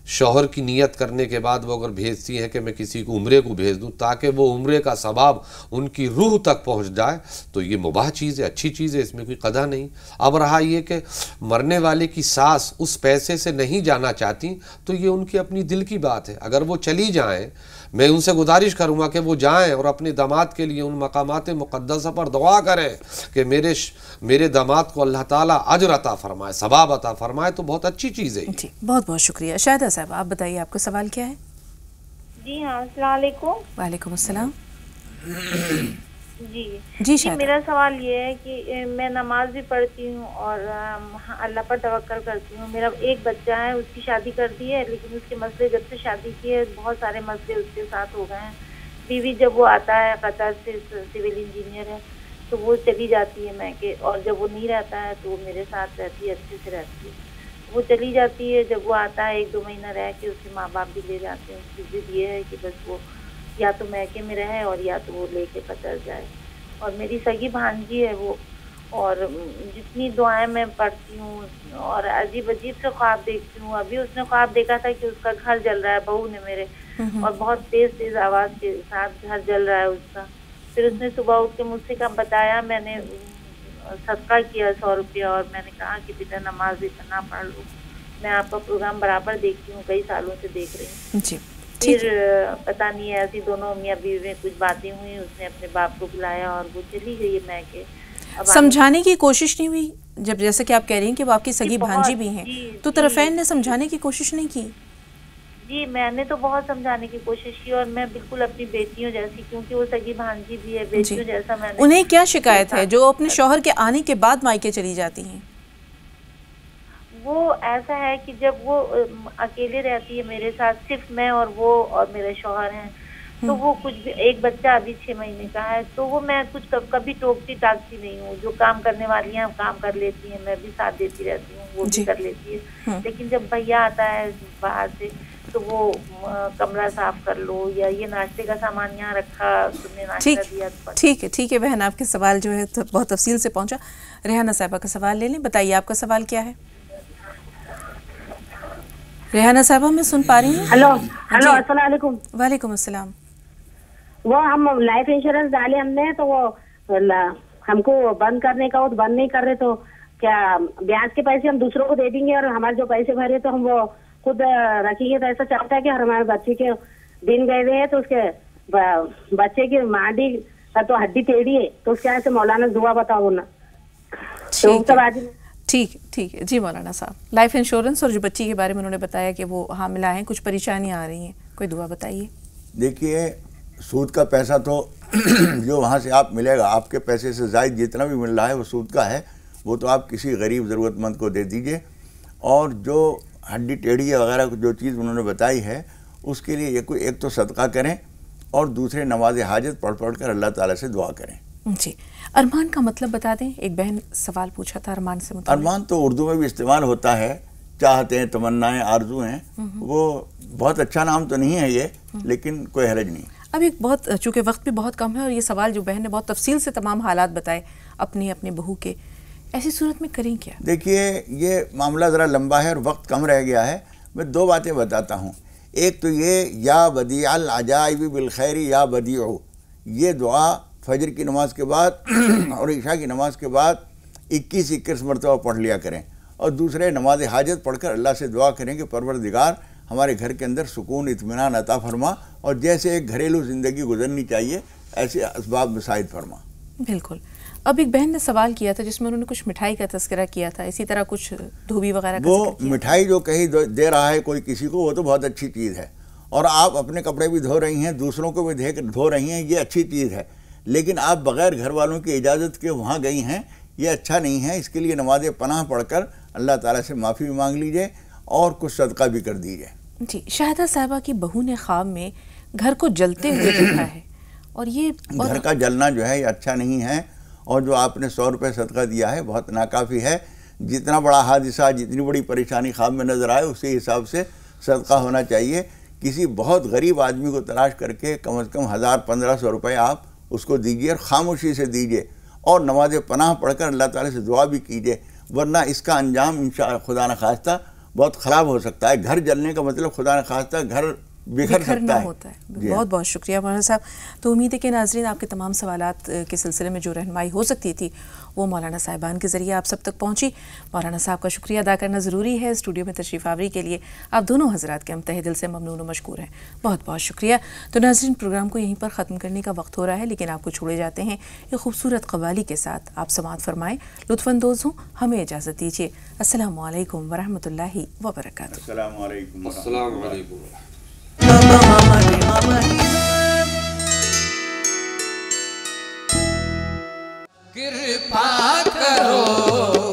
[SPEAKER 5] शौहर की नियत करने के बाद वो अगर भेजती हैं कि मैं किसी को उम्रे को भेज दूं ताकि वो उम्रे का सवाब उनकी रूह तक पहुंच जाए, तो ये मुबाह चीज़ है, अच्छी चीज़ है, इसमें कोई कदा नहीं। अब रहा ये कि मरने वाले की सास उस पैसे से नहीं जाना चाहती तो ये उनकी अपनी दिल की बात है। अगर वो चली जाएं, मैं उनसे गुजारिश करूँगा कि वो जाएं और अपने दामाद के लिए उन मकामात मुक़द्दसा पर दुआ करें कि मेरे दामाद को अल्लाह ताला अजर अता फ़रमाए, सवाब अता फ़रमाए, तो बहुत अच्छी चीज़ है।
[SPEAKER 1] जी, बहुत बहुत शुक्रिया। शाहिदा साहब, आप बताइए आपका सवाल क्या है?
[SPEAKER 13] जी हाँ, अस्सलाम वालेकुम।
[SPEAKER 1] वालेकुम अस्सलाम।
[SPEAKER 13] जी, मेरा सवाल ये है कि मैं नमाज भी पढ़ती हूँ और अल्लाह पर तवक्कल करती हूँ। मेरा एक बच्चा है, उसकी शादी कर दी है, लेकिन उसके मसले जब से शादी की है बहुत सारे मसले उसके साथ हो गए हैं। बीवी जब वो आता है, कतर से सिविल इंजीनियर है, तो वो चली जाती है मैके, और जब वो नहीं रहता है तो वो मेरे साथ रहती है, अच्छे से रहती है। वो चली जाती है, जब वो आता है 1-2 महीना रह के उसके माँ बाप भी ले जाते हैं। उसकी जिद ये है कि बस वो या तो मैके में रहे और या तो वो लेके कतर जाए। और मेरी सगी भांजी है वो, और जितनी दुआएं मैं पढ़ती हूँ और अजीब अजीब से ख्वाब देखती हूँ। अभी उसने ख्वाब देखा था कि उसका घर जल रहा है, बहू ने मेरे, और बहुत तेज आवाज़ के साथ घर जल रहा है उसका। फिर उसने सुबह उठ के मुझसे कहा, बताया, मैंने सदका किया 100 रुपया, और मैंने कहा कि बेटा नमाज इतना पढ़ लो। मैं आपका प्रोग्राम बराबर देखती हूँ, कई सालों से देख रही हूँ।
[SPEAKER 1] जी,
[SPEAKER 13] फिर पता नहीं ऐसी दोनों मियाँ बीवी में कुछ बातें हुई, उसने अपने बाप को बुलाया और वो चली गई है मैके।
[SPEAKER 1] समझाने की कोशिश नहीं हुई? जब जैसे कि आप कह रही हैं कि वो आपकी सगी भांजी भी हैं, तो तरफैन ने समझाने की कोशिश नहीं की?
[SPEAKER 13] जी, मैंने तो बहुत समझाने की कोशिश की, और मैं बिल्कुल अपनी बेटियों जैसी, क्योंकि वो सगी भांजी भी है, बेटियों जैसा मैंने।
[SPEAKER 1] उन्हें क्या शिकायत है जो अपने शौहर के आने के बाद मायके चली जाती हैं?
[SPEAKER 13] वो ऐसा है कि जब वो अकेले रहती है मेरे साथ, सिर्फ मैं और वो और मेरे शौहर हैं, तो वो कुछ भी, एक बच्चा अभी 6 महीने का है, तो वो मैं कुछ कभी टोकती टाकती नहीं हूँ। जो काम करने वाली हैं काम कर लेती हैं, मैं भी साथ देती रहती हूँ, वो भी कर लेती है। लेकिन जब भैया आता है बाहर से तो वो कमरा साफ कर लो, या ये नाश्ते का सामान यहाँ रखा, तुमने नाश्ता दिया।
[SPEAKER 1] ठीक है बहन, आपके सवाल जो है तो बहुत तफसील से पहुँचा। रेहाना साहिबा का सवाल ले लें, बताइए आपका सवाल क्या है? रेहाना साहबा, मैं सुन पा रही हूँ?
[SPEAKER 14] हेलो, अस्सलाम वालेकुम।
[SPEAKER 1] वालेकुम अस्सलाम।
[SPEAKER 14] वो हम लाइफ इंश्योरेंस डाले हमने, तो वो हमको बंद करने का, वो तो बंद नहीं कर रहे, तो क्या ब्याज के पैसे हम दूसरों को दे देंगे और हमारे जो पैसे भरे तो हम वो खुद रखेंगे? तो ऐसा चाहता है कि हमारे बच्चे के दिन गए हुए हैं, तो उसके बच्चे की मांडी तो हड्डी टेढ़ी है, तो उसके ऐसे मौलाना दुआ बताओ ना।
[SPEAKER 1] ठीक है जी मौलाना साहब, लाइफ इंश्योरेंस और जो बच्ची के बारे में उन्होंने बताया कि वो हामिला हैं, कुछ परेशानियां आ रही हैं, कोई दुआ बताइए।
[SPEAKER 4] देखिए, सूद का पैसा तो जो वहाँ से आप मिलेगा, आपके पैसे से ज़ायद जितना भी मिल रहा है वो सूद का है, वो तो आप किसी गरीब ज़रूरतमंद को दे दीजिए। और जो हड्डी टेढ़ी वगैरह जो चीज़ उन्होंने बताई है, उसके लिए एक तो सदका करें और दूसरे नमाज हाजत पढ़ कर अल्लाह ताला से दुआ करें।
[SPEAKER 1] जी, अरमान का मतलब बता दें। एक बहन सवाल पूछा था अरमान से मतलब।
[SPEAKER 4] अरमान तो उर्दू में भी इस्तेमाल होता है, चाहते हैं, तमन्नाएं, आरजू हैं। वो बहुत अच्छा नाम तो नहीं है ये, लेकिन कोई हरज नहीं।
[SPEAKER 1] अब एक बहुत, चूँकि वक्त भी बहुत कम है और ये सवाल जो बहन ने बहुत तफसील से तमाम हालात बताए अपने बहू के, ऐसी सूरत में करें क्या?
[SPEAKER 4] देखिए, ये मामला ज़रा लंबा है और वक्त कम रह गया है। मैं 2 बातें बताता हूँ। एक तो ये, या बदीअल अजाइब बिल खैरी या बदीउ, ये दुआ फजर की नमाज के बाद और इशा की नमाज के बाद 21-21 मरतबा पढ़ लिया करें। और दूसरे नमाज हाजत पढ़कर अल्लाह से दुआ करें कि परवरदिगार हमारे घर के अंदर सुकून इत्मीनान अता फरमा और जैसे एक घरेलू ज़िंदगी गुजरनी चाहिए ऐसे असबाब मुसाइद फरमा।
[SPEAKER 1] बिल्कुल। अब एक बहन ने सवाल किया था जिसमें उन्होंने कुछ मिठाई का तस्करा किया था, इसी तरह कुछ धोबी वगैरह का
[SPEAKER 4] वो मिठाई जो कहीं दे रहा है कोई किसी को, वो तो बहुत अच्छी चीज़ है, और आप अपने कपड़े भी धो रही हैं, दूसरों को भी धो रही हैं, ये अच्छी चीज़ है। लेकिन आप बग़ैर घर वालों की इजाज़त के वहाँ गई हैं, ये अच्छा नहीं है। इसके लिए नमाज पनाह पढ़कर अल्लाह ताला से माफ़ी भी मांग लीजिए और कुछ सदका भी कर दीजिए।
[SPEAKER 1] जी, शाहिदा साहिबा की बहू ने ख्वाब में घर को जलते हुए देखा है, और ये
[SPEAKER 4] घर का जलना जो है ये अच्छा नहीं है, और जो आपने 100 रुपये सदका दिया है बहुत नाकाफ़ी है। जितना बड़ा हादसा, जितनी बड़ी परेशानी ख्वाब में नज़र आए उसी हिसाब से सदका होना चाहिए। किसी बहुत गरीब आदमी को तलाश करके कम से कम 1000-1500 रुपये आप उसको दीजिए और ख़ामोशी से दीजिए, और नमाज पनाह पढ़कर अल्लाह ताला से दुआ भी कीजिए, वरना इसका अंजाम इंशाअल्लाह खुदा न खास्ता बहुत ख़राब हो सकता है। घर जलने का मतलब खुदा न खास्ता घर बिखर सकता है।
[SPEAKER 1] होता है। बहुत बहुत शुक्रिया मौलाना साहब। तो उम्मीद है कि नाज़रीन आपके तमाम सवालात के सिलसिले में जो रहनुमाई हो सकती थी वो मौलाना साहिबान के ज़रिए आप सब तक पहुँची। मौलाना साहब का शुक्रिया अदा करना ज़रूरी है। स्टूडियो में तशरीफ़ आवरी के लिए आप दोनों हज़रात के हम तहे दिल से ममनून व मशकूर हैं। बहुत बहुत शुक्रिया। तो नाज़रीन, प्रोग्राम को यहीं पर ख़त्म करने का वक्त हो रहा है, लेकिन आपको छोड़े जाते हैं एक खूबसूरत कव्वाली के साथ। आप समाअत फरमाएँ, लुत्फ़अंदोज़ हों, हमें इजाज़त दीजिए। अस्सलामु अलैकुम व रहमतुल्लाहि व बरकातुहू।
[SPEAKER 4] अस्सलामु अलैकुम।
[SPEAKER 2] कृपा करो